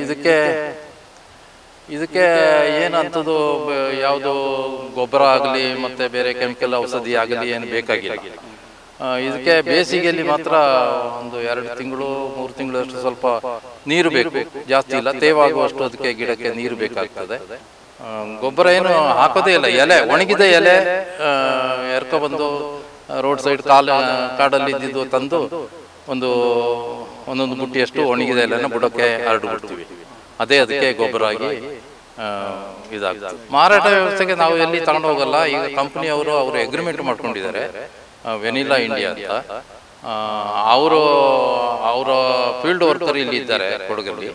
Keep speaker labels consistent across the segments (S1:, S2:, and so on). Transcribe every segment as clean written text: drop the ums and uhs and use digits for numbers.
S1: ಇದಕ್ಕೆ ಇದಕ್ಕೆ ಏನಂಥದ್ದು ಯಾವುದು ಗೊಬ್ಬರ ಆಗಲಿ ಮತ್ತು ಬೇರೆ ಕೆಮಿಕಲ್ ಔಷಧಿ ಆಗಲಿ ಏನು ಬೇಕಾಗಿಲ್ಲ. ಇದಕ್ಕೆ ಬೇಸಿಗೆಯಲ್ಲಿ ಮಾತ್ರ ಒಂದು 2 ತಿಂಗಳು 3 ತಿಂಗಳಷ್ಟು ಸ್ವಲ್ಪ ನೀರು ಬೇಕು, ಜಾಸ್ತಿ ಇಲ್ಲ, ತೇವಾಗುವಷ್ಟು ಅದಕ್ಕೆ ಗಿಡಕ್ಕೆ ನೀರು ಬೇಕಾಗ್ತದೆ. ಗೊಬ್ಬರ ಏನು ಹಾಕೋದೇ ಇಲ್ಲ, ಎಲೆ ಒಣಗಿದ ಎಲೆ ಎರ್ಕೊಬಂದು ರೋಡ್ ಸೈಡ್ ಕಾಡಲ್ಲಿ ಇದ್ದಿದ್ದು ತಂದು ಒಂದೊಂದು ಬುಟ್ಟಿಯಷ್ಟು ಒಣಗಿದ ಎಲೆನ ಬುಡಕ್ಕೆ ಹರಡ್ಬಿಡ್ತೀವಿ. ಅದೇ ಅದಕ್ಕೆ ಗೊಬ್ಬರ ಆಗಿ ಇದಾಗ್ತದೆ. ಮಾರಾಟ ವ್ಯವಸ್ಥೆಗೆ ನಾವು ಎಲ್ಲಿ ತಗೊಂಡು ಹೋಗಲ್ಲ. ಈಗ ಕಂಪ್ನಿಯವರು ಅಗ್ರಿಮೆಂಟ್ ಮಾಡ್ಕೊಂಡಿದ್ದಾರೆ, ವೆನಿಲಾ ಇಂಡಿಯಾ ಅಂತ. ಅವರ ಫೀಲ್ಡ್ ವರ್ಕರ್ ಇಲ್ಲಿ ಇದ್ದಾರೆ ಕೊಡಗಲ್ಲಿ.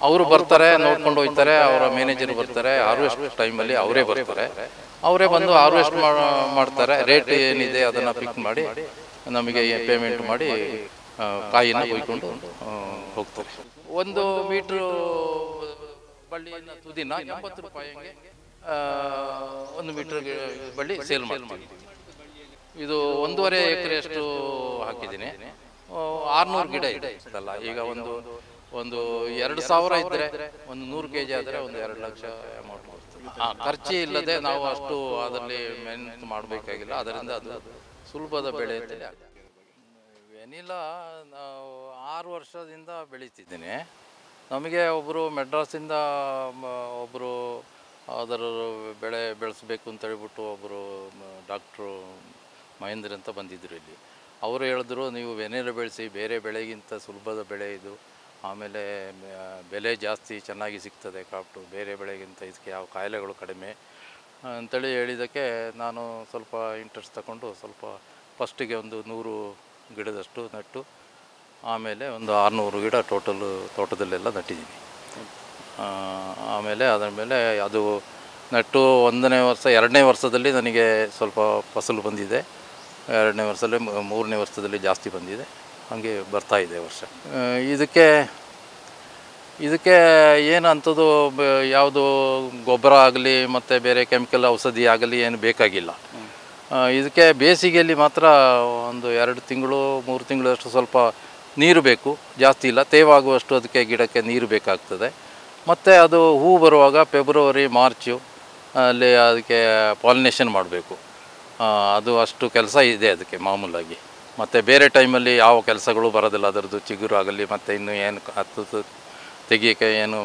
S1: ಅವರು ಬರ್ತಾರೆ, ನೋಡ್ಕೊಂಡು ಹೋಗ್ತಾರೆ. ಅವರ ಮ್ಯಾನೇಜರ್ ಬರ್ತಾರೆ, ಹಾರ್ವೆಸ್ಟ್ ಟೈಮಲ್ಲಿ ಅವರೇ ಬರ್ತಾರೆ. ಅವರೇ ಬಂದು ಹಾರ್ವೆಸ್ಟ್ ಮಾಡ್ತಾರೆ. ರೇಟ್ ಏನಿದೆ ಅದನ್ನು ಫಿಕ್ಸ್ ಮಾಡಿ ನಮಗೆ ಪೇಮೆಂಟ್ ಮಾಡಿ ಕಾಯಿನ ಕೊಯ್ಕೊಂಡು ಹೋಗ್ತಾರೆ. 1 ಮೀಟ್ರು ಬಳ್ಳಿನ ತುದಿನ 80 ರೂಪಾಯಿಗೆ 1 ಮೀಟರ್ ಬಳ್ಳಿ ಸೇಲ್ ಮಾಡ್ತೀವಿ. ಇದು 1.5 ಎಕರೆಯಷ್ಟು ಹಾಕಿದ್ದೀನಿ. 600 ಗಿಡ ಇದೆ ಅಲ್ಲ. ಈಗ ಒಂದು 2,000 ಇದ್ದರೆ ಒಂದು 100 kg ಆದರೆ ಒಂದು 2 ಲಕ್ಷ ಅಮೌಂಟ್ ಬರ್ತದೆ. ಖರ್ಚು ಇಲ್ಲದೆ ನಾವು ಅಷ್ಟು ಅದರಲ್ಲಿ ಮೆಹನತ್ ಮಾಡಬೇಕಾಗಿಲ್ಲ. ಅದರಿಂದ ಅದು ಸುಲಭದ ಬೆಳೆ ಅಂತೇಳಿ ಆಗ್ತದೆ. ವೆನಿಲಾ ನಾವು 6 ವರ್ಷದಿಂದ ಬೆಳೀತಿದ್ದೀನಿ. ನಮಗೆ ಒಬ್ಬರು ಮೆಡ್ರಾಸಿಂದ ಒಬ್ಬರು ಅದರ ಬೆಳೆ ಬೆಳೆಸಬೇಕು ಅಂತ ಹೇಳ್ಬಿಟ್ಟು ಒಬ್ಬರು ಡಾಕ್ಟ್ರು ಮಹೇಂದ್ರ ಅಂತ ಬಂದಿದ್ದರು ಇಲ್ಲಿ. ಅವರು ಹೇಳಿದ್ರು, ನೀವು ವೆನಿಲಾ ಬೆಳೆಸಿ, ಬೇರೆ ಬೆಳೆಗಿಂತ ಸುಲಭದ ಬೆಳೆ ಇದು, ಆಮೇಲೆ ಬೆಲೆ ಜಾಸ್ತಿ, ಚೆನ್ನಾಗಿ ಸಿಗ್ತದೆ ಕ್ರಾಫ್ಟು, ಬೇರೆ ಬೆಳೆಗಿಂತ ಇದಕ್ಕೆ ಯಾವ ಕಾಯಿಲೆಗಳು ಕಡಿಮೆ ಅಂತೇಳಿ ಹೇಳಿದ್ದಕ್ಕೆ ನಾನು ಸ್ವಲ್ಪ ಇಂಟ್ರೆಸ್ಟ್ ತಗೊಂಡು ಸ್ವಲ್ಪ ಫಸ್ಟಿಗೆ ಒಂದು 100 ಗಿಡದಷ್ಟು ನಟ್ಟು, ಆಮೇಲೆ ಒಂದು 600 ಗಿಡ ಟೋಟಲು ತೋಟದಲ್ಲೆಲ್ಲ ನಟ್ಟಿದ್ದೀನಿ. ಆಮೇಲೆ ಅದರ ಮೇಲೆ ಅದು ನಟ್ಟು 1ನೇ ವರ್ಷ 2ನೇ ವರ್ಷದಲ್ಲಿ ನನಗೆ ಸ್ವಲ್ಪ ಫಸಲು ಬಂದಿದೆ. 2ನೇ ವರ್ಷದಲ್ಲಿ 3ನೇ ವರ್ಷದಲ್ಲಿ ಜಾಸ್ತಿ ಬಂದಿದೆ. ಹಾಗೆ ಬರ್ತಾಯಿದೆ ವರ್ಷ. ಇದಕ್ಕೆ ಏನಂಥದ್ದು ಯಾವುದು ಗೊಬ್ಬರ ಆಗಲಿ ಮತ್ತು ಬೇರೆ ಕೆಮಿಕಲ್ ಔಷಧಿ ಆಗಲಿ ಏನು ಬೇಕಾಗಿಲ್ಲ. ಇದಕ್ಕೆ ಬೇಸಿಗೆಯಲ್ಲಿ ಮಾತ್ರ ಒಂದು 2 ತಿಂಗಳು 3 ತಿಂಗಳಷ್ಟು ಸ್ವಲ್ಪ ನೀರು ಬೇಕು, ಜಾಸ್ತಿ ಇಲ್ಲ, ತೇವಾಗುವಷ್ಟು ಅದಕ್ಕೆ ಗಿಡಕ್ಕೆ ನೀರು ಬೇಕಾಗ್ತದೆ. ಮತ್ತು ಅದು ಹೂ ಬರುವಾಗ ಫೆಬ್ರವರಿ ಮಾರ್ಚು ಅಲ್ಲಿ ಅದಕ್ಕೆ ಪಾಲಿನೇಷನ್ ಮಾಡಬೇಕು. ಅದು ಅಷ್ಟು ಕೆಲಸ ಇದೆ ಅದಕ್ಕೆ ಮಾಮೂಲಾಗಿ. ಮತ್ತು ಬೇರೆ ಟೈಮಲ್ಲಿ ಯಾವ ಕೆಲಸಗಳು ಬರೋದಿಲ್ಲ. ಅದರದ್ದು ಚಿಗುರು ಆಗಲಿ ಮತ್ತು ಇನ್ನು ಏನು ಹತ್ತು ತೆಗಿಯೋಕ್ಕೆ ಏನು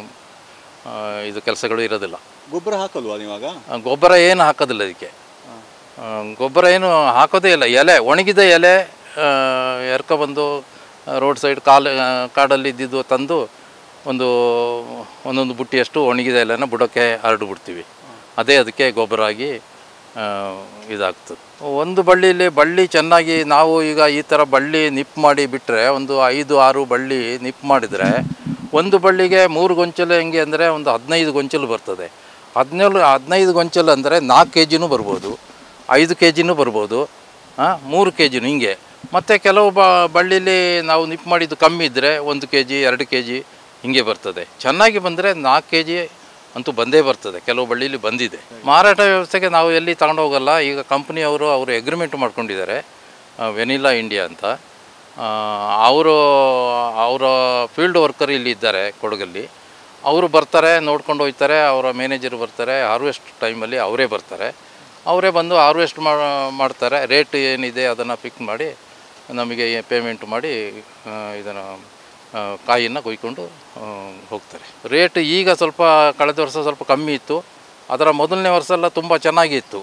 S1: ಇದು ಕೆಲಸಗಳು ಇರೋದಿಲ್ಲ.
S2: ಗೊಬ್ಬರ ಹಾಕಲ್ವಾ ನೀವಾಗ?
S1: ಗೊಬ್ಬರ ಏನು ಹಾಕೋದಿಲ್ಲ ಇದಕ್ಕೆ. ಗೊಬ್ಬರ ಏನು ಹಾಕೋದೇ ಇಲ್ಲ. ಎಲೆ ಒಣಗಿದ ಎಲೆ ಎರ್ಕೊಬಂದು ರೋಡ್ ಸೈಡ್ ಕಾಡಲ್ಲಿ ಇದ್ದಿದ್ದು ತಂದು ಒಂದೊಂದು ಬುಟ್ಟಿಯಷ್ಟು ಒಣಗಿದ ಎಲೆನ ಬುಡಕ್ಕೆ ಹರಡ್ಬಿಡ್ತೀವಿ. ಅದೇ ಅದಕ್ಕೆ ಗೊಬ್ಬರ ಆಗಿ ಇದಾಗ್ತದೆ. ಒಂದು ಬಳ್ಳಿ ಚೆನ್ನಾಗಿ ನಾವು ಈಗ ಈ ಥರ ಬಳ್ಳಿ ನಿಪ್ ಮಾಡಿ ಬಿಟ್ಟರೆ, ಒಂದು 5-6 ಬಳ್ಳಿ ನಿಪ್ ಮಾಡಿದರೆ ಒಂದು ಬಳ್ಳಿಗೆ 3 ಗೊಂಚಲು ಹೆಂಗೆ ಅಂದರೆ ಒಂದು 15 ಗೊಂಚಲು ಬರ್ತದೆ. 15 ಗೊಂಚಲು ಅಂದರೆ 4 kg ಬರ್ಬೋದು, 5 kg ಬರ್ಬೋದು, 3 kg ಹಿಂಗೆ. ಮತ್ತು ಕೆಲವು ಬಳ್ಳಿಲಿ ನಾವು ನಿಪ್ ಮಾಡಿದ್ದು ಕಮ್ಮಿ ಇದ್ದರೆ 1 kg 2 kg ಹಿಂಗೆ ಬರ್ತದೆ. ಚೆನ್ನಾಗಿ ಬಂದರೆ 4 kg ಅಂತೂ ಬಂದೇ ಬರ್ತದೆ. ಕೆಲವು ಬಳ್ಳಿಲಿ ಬಂದಿದೆ. ಮಾರಾಟ ವ್ಯವಸ್ಥೆಗೆ ನಾವು ಎಲ್ಲಿ ತಗೊಂಡು ಹೋಗಲ್ಲ. ಈಗ ಕಂಪ್ನಿಯವರು ಅಗ್ರಿಮೆಂಟ್ ಮಾಡ್ಕೊಂಡಿದ್ದಾರೆ, ವೆನಿಲಾ ಇಂಡಿಯಾ ಅಂತ. ಅವರ ಫೀಲ್ಡ್ ವರ್ಕರ್ ಇಲ್ಲಿ ಇದ್ದಾರೆ ಕೊಡಗಲ್ಲಿ. ಅವರು ಬರ್ತಾರೆ, ನೋಡ್ಕೊಂಡು ಹೋಗ್ತಾರೆ. ಅವರ ಮ್ಯಾನೇಜರ್ ಬರ್ತಾರೆ, ಹಾರ್ವೆಸ್ಟ್ ಟೈಮಲ್ಲಿ ಅವರೇ ಬರ್ತಾರೆ. ಅವರೇ ಬಂದು ಹಾರ್ವೆಸ್ಟ್ ಮಾಡ್ತಾರೆ. ರೇಟ್ ಏನಿದೆ ಅದನ್ನು ಫಿಕ್ಸ್ ಮಾಡಿ ನಮಗೆ ಪೇಮೆಂಟ್ ಮಾಡಿ ಇದನ್ನು ಕಾಯಿಯನ್ನು ಕೊಯ್ಕೊಂಡು ಹೋಗ್ತಾರೆ. ರೇಟ್ ಈಗ ಸ್ವಲ್ಪ ಕಳೆದ ವರ್ಷ ಸ್ವಲ್ಪ ಕಮ್ಮಿ ಇತ್ತು. ಅದರ ಮೊದಲನೇ ವರ್ಷ ಎಲ್ಲ ತುಂಬ ಚೆನ್ನಾಗಿತ್ತು.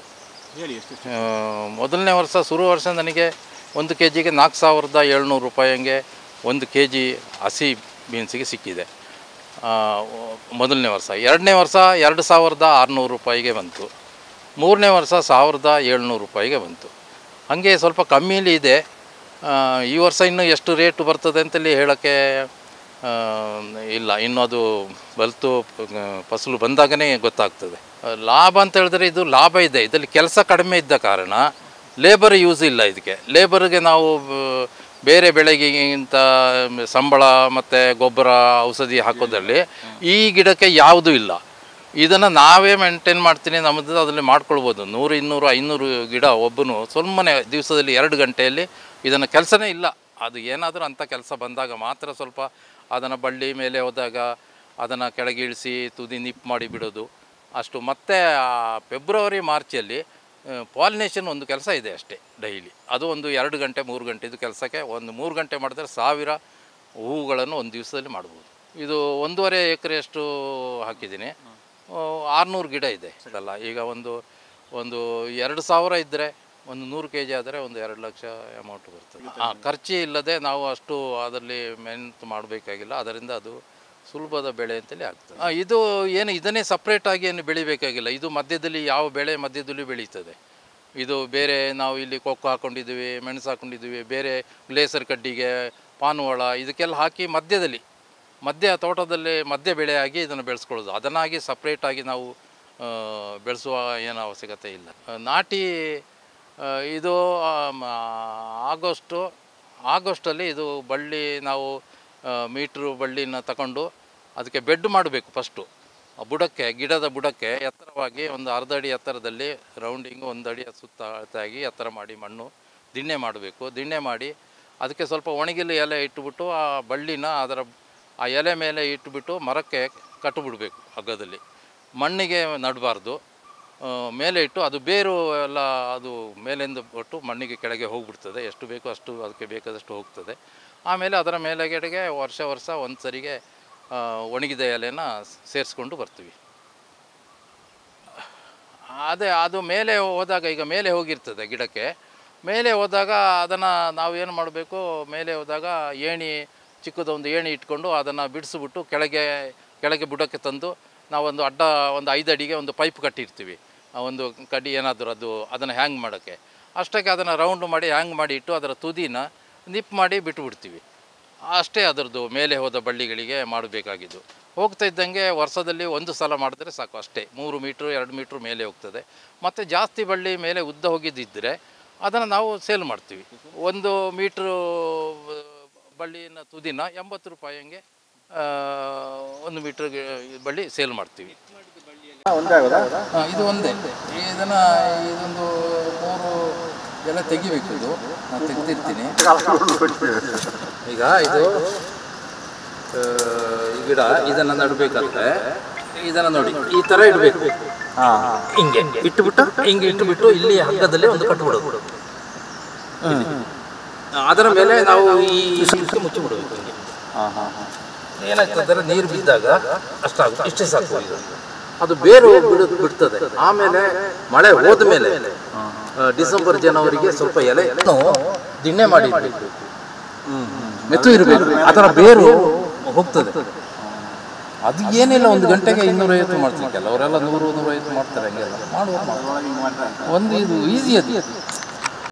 S1: ಮೊದಲನೇ ವರ್ಷ ವರ್ಷ ನನಗೆ 1 kgಗೆ 4,700 ರೂಪಾಯಿ ಹಂಗೆ 1 kg ಹಸಿ ಬೀನ್ಸಿಗೆ ಸಿಕ್ಕಿದೆ ಮೊದಲನೇ ವರ್ಷ. 2ನೇ ವರ್ಷ 2,600 ರೂಪಾಯಿಗೆ ಬಂತು. 3ನೇ ವರ್ಷ 1,700 ರೂಪಾಯಿಗೆ ಬಂತು. ಹಾಗೆ ಸ್ವಲ್ಪ ಕಮ್ಮಿಲಿ ಇದೆ. ಈ ವರ್ಷ ಇನ್ನೂ ಎಷ್ಟು ರೇಟ್ ಬರ್ತದೆ ಅಂತೇಳಿ ಹೇಳೋಕ್ಕೆ ಇಲ್ಲ. ಇನ್ನು ಅದು ಫಸಲು ಬಂದಾಗನೇ ಗೊತ್ತಾಗ್ತದೆ. ಲಾಭ ಅಂತ ಹೇಳಿದ್ರೆ ಇದು ಲಾಭ ಇದೆ. ಇದರಲ್ಲಿ ಕೆಲಸ ಕಡಿಮೆ ಇದ್ದ ಕಾರಣ ಲೇಬರ್ ಯೂಸ್ ಇಲ್ಲ ಇದಕ್ಕೆ. ಲೇಬರ್ಗೆ ನಾವು ಬೇರೆ ಬೆಳೆಗಿಂತ ಸಂಬಳ ಮತ್ತು ಗೊಬ್ಬರ ಔಷಧಿ ಹಾಕೋದ್ರಲ್ಲಿ ಈ ಗಿಡಕ್ಕೆ ಯಾವುದೂ ಇಲ್ಲ. ಇದನ್ನು ನಾವೇ ಮೇಂಟೈನ್ ಮಾಡ್ತೀನಿ, ನಮ್ಮದು ಅದರಲ್ಲಿ ಮಾಡ್ಕೊಳ್ಬೋದು. 100, 200, 500 ಗಿಡ ಒಬ್ಬನು ಸುಮ್ಮನೆ ದಿವಸದಲ್ಲಿ 2 ಗಂಟೆಯಲ್ಲಿ ಇದನ್ನು ಕೆಲಸನೇ ಇಲ್ಲ. ಅದು ಏನಾದರೂ ಅಂಥ ಕೆಲಸ ಬಂದಾಗ ಮಾತ್ರ ಸ್ವಲ್ಪ ಅದನ್ನು ಬಳ್ಳಿ ಮೇಲೆ ಹೋದಾಗ ಅದನ್ನು ಕೆಳಗೆ ಇಳಿಸಿ ತುದಿ ನಿಪ್ ಮಾಡಿ ಬಿಡೋದು ಅಷ್ಟು. ಮತ್ತು ಫೆಬ್ರವರಿ ಮಾರ್ಚಲ್ಲಿ ಪಾಲಿನೇಷನ್ ಒಂದು ಕೆಲಸ ಇದೆ ಅಷ್ಟೇ ಡೈಲಿ. ಅದು ಒಂದು 2 ಗಂಟೆ 3 ಗಂಟೆದು ಕೆಲಸಕ್ಕೆ ಒಂದು 3 ಗಂಟೆ ಮಾಡಿದ್ರೆ 1000 ಹೂವುಗಳನ್ನು ಒಂದು ದಿವಸದಲ್ಲಿ ಮಾಡ್ಬೋದು. ಇದು 1.5 ಎಕರೆಯಷ್ಟು ಹಾಕಿದ್ದೀನಿ. 600 ಗಿಡ ಇದೆ ಅಲ್ಲ. ಈಗ ಒಂದು 2000 ಇದ್ದರೆ ಒಂದು 100 kg ಆದರೆ ಒಂದು 2 ಲಕ್ಷ ಅಮೌಂಟ್ ಬರ್ತದೆ. ಖರ್ಚು ಇಲ್ಲದೆ ನಾವು ಅಷ್ಟು ಅದರಲ್ಲಿ ಮೆಹನತು ಮಾಡಬೇಕಾಗಿಲ್ಲ. ಅದರಿಂದ ಅದು ಸುಲಭದ ಬೆಳೆ ಅಂತಲೇ ಆಗ್ತದೆ. ಇದು ಏನು ಇದನ್ನೇ ಸಪ್ರೇಟಾಗಿ ಏನು ಬೆಳಿಬೇಕಾಗಿಲ್ಲ. ಇದು ಮಧ್ಯದಲ್ಲಿ ಯಾವ ಬೆಳೆ ಮಧ್ಯದಲ್ಲಿ ಬೆಳೀತದೆ. ಇದು ಬೇರೆ ನಾವು ಇಲ್ಲಿ ಕೊಕ್ಕೋ ಹಾಕ್ಕೊಂಡಿದ್ದೀವಿ, ಮೆಣಸು ಹಾಕ್ಕೊಂಡಿದ್ದೀವಿ, ಬೇರೆ ಗ್ಲೇಸರ್ ಕಡ್ಡಿಗೆ ಪಾನುವಳ ಇದಕ್ಕೆಲ್ಲ ಹಾಕಿ ಮಧ್ಯ ತೋಟದಲ್ಲಿ ಮಧ್ಯ ಬೆಳೆಯಾಗಿ ಇದನ್ನು ಬೆಳೆಸ್ಕೊಳ್ಳೋದು. ಅದನ್ನಾಗಿ ಸಪ್ರೇಟಾಗಿ ನಾವು ಬೆಳೆಸುವ ಏನು ಅವಶ್ಯಕತೆ ಇಲ್ಲ. ನಾಟಿ ಇದು ಆಗಸ್ಟಲ್ಲಿ ಇದು ಬಳ್ಳಿ ನಾವು ಮೀಟ್ರು ಬಳ್ಳಿನ ತಗೊಂಡು ಅದಕ್ಕೆ ಬೆಡ್ ಮಾಡಬೇಕು. ಫಸ್ಟು ಗಿಡದ ಬುಡಕ್ಕೆ ಎತ್ತರವಾಗಿ ಒಂದು 1/2 ಅಡಿ ಎತ್ತರದಲ್ಲಿ ರೌಂಡಿಂಗು 1 ಅಡಿ ಸುತ್ತಾಗಿ ಎತ್ತರ ಮಾಡಿ ಮಣ್ಣು ದಿಣ್ಣೆ ಮಾಡಬೇಕು. ದಿಣ್ಣೆ ಮಾಡಿ ಅದಕ್ಕೆ ಸ್ವಲ್ಪ ಒಣಗಿಲು ಎಲೆ ಇಟ್ಟುಬಿಟ್ಟು ಆ ಬಳ್ಳಿನ ಆ ಎಲೆ ಮೇಲೆ ಇಟ್ಟುಬಿಟ್ಟು ಮರಕ್ಕೆ ಕಟ್ಟಿಬಿಡ್ಬೇಕು. ಹಗ್ಗದಲ್ಲಿ ಮಣ್ಣಿಗೆ ನಡಬಾರ್ದು, ಮೇಲೆ ಇಟ್ಟು ಅದು ಬೇರು ಎಲ್ಲ ಅದು ಮೇಲಿಂದ ಒಟ್ಟು ಮಣ್ಣಿಗೆ ಕೆಳಗೆ ಹೋಗಿಬಿಡ್ತದೆ. ಎಷ್ಟು ಬೇಕೋ ಅಷ್ಟು ಅದಕ್ಕೆ ಬೇಕಾದಷ್ಟು ಹೋಗ್ತದೆ. ಆಮೇಲೆ ಅದರ ಮೇಲೆಗಡೆಗೆ ವರ್ಷ ಒಂದು ಸರಿಗೆ ಒಣಗಿದ ಎಲೆನ ಸೇರಿಸ್ಕೊಂಡು ಬರ್ತೀವಿ. ಅದು ಮೇಲೆ ಹೋದಾಗ, ಈಗ ಮೇಲೆ ಹೋಗಿರ್ತದೆ ಗಿಡಕ್ಕೆ, ಮೇಲೆ ಹೋದಾಗ ಅದನ್ನು ನಾವು ಏನು ಮಾಡಬೇಕು, ಮೇಲೆ ಹೋದಾಗ ಚಿಕ್ಕದೊಂದು ಏಣಿ ಇಟ್ಕೊಂಡು ಅದನ್ನು ಬಿಡಿಸ್ಬಿಟ್ಟು ಕೆಳಗೆ ಬುಡಕ್ಕೆ ತಂದು ನಾವೊಂದು ಅಡ್ಡ ಒಂದು 5 ಅಡಿಗೆ ಒಂದು ಪೈಪ್ ಕಟ್ಟಿರ್ತೀವಿ. ಒಂದು ಕಡ್ಡಿ ಏನಾದರೂ ಅದನ್ನು ಹ್ಯಾಂಗ್ ಮಾಡೋಕ್ಕೆ. ಅಷ್ಟಕ್ಕೆ ಅದನ್ನು ರೌಂಡ್ ಮಾಡಿ ಹ್ಯಾಂಗ್ ಮಾಡಿ ಇಟ್ಟು ಅದರ ತುದಿನ ನಿಪ್ ಮಾಡಿ ಬಿಟ್ಟುಬಿಡ್ತೀವಿ. ಅಷ್ಟೇ ಅದರದ್ದು ಮೇಲೆ ಹೋದ ಬಳ್ಳಿಗಳಿಗೆ ಮಾಡಬೇಕಾಗಿದ್ದು. ಹೋಗ್ತಾ ಇದ್ದಂಗೆ ವರ್ಷದಲ್ಲಿ 1 ಸಲ ಮಾಡಿದ್ರೆ ಸಾಕು ಅಷ್ಟೇ. 3 ಮೀಟ್ರು 2 ಮೀಟ್ರ್ ಮೇಲೆ ಹೋಗ್ತದೆ. ಮತ್ತು ಜಾಸ್ತಿ ಬಳ್ಳಿ ಮೇಲೆ ಉದ್ದ ಹೋಗಿದ್ದಿದ್ದರೆ ಅದನ್ನು ನಾವು ಸೇಲ್ ಮಾಡ್ತೀವಿ. 1 ಮೀಟ್ರು ಬಳ್ಳಿನ ತುದಿನ 80 ರೂಪಾಯಿ ಹಂಗೆ 1 ಮೀಟ್ರ್ ಬಳ್ಳಿ ಸೇಲ್ ಮಾಡ್ತೀವಿ. ಇದು ಒಂದೇ. ಇದೊಂದು 3 ಎಲೆ ತೆಗಿಬೇಕು. ಇದು ನಾನು ತೆಗೆದಿರ್ತೀನಿ. ಈಗ ಇದು ಈ ಗಿಡ ಇದನ್ನು ನಡಬೇಕಾದ್ರೆ ಇದನ್ನು ನೋಡಿ ಈ ಥರ ಇಡಬೇಕು. ಹಿಂಗೆ ಇಟ್ಟುಬಿಟ್ಟು ಇಲ್ಲಿ ಹಗ್ಗದಲ್ಲಿ ಒಂದು ಕಟ್ಬಿಡೋದು. ಅದರ ಮೇಲೆ ನಾವು ಈ ಮುಚ್ಚಿಬಿಡಬೇಕು. ಹಿಂಗೆ ಏನಾಗ್ತದೆ, ನೀರು ಬಿದ್ದಾಗ ಅಷ್ಟಾಗುತ್ತೆ, ಇಷ್ಟೇ ಸಾಕು. ಅದು ಬೇರು ಬಿಡ್ತದೆ. ಆಮೇಲೆ ಮಳೆ ಹೋದ ಮೇಲೆ ಡಿಸೆಂಬರ್ ಜನವರಿಗೆ ಸ್ವಲ್ಪ ಎಲೆ ದಿಣ್ಣೆ ಮಾಡಿ ಮೆತ್ತು ಇರಬೇಕು. ಅದರ ಬೇರು ಹೋಗ್ತದೆ. ಅದು ಏನಿಲ್ಲ, 1 ಗಂಟೆಗೆ 250 ಮಾಡ್ತಾರೆ. ಕೆಲವರೆಲ್ಲ 100-150 ಮಾಡ್ತಾರೆ. ಹಂಗೆಲ್ಲ ಮಾಡುವ ಒಂದು ಇದು ಈಸಿ ಅದು.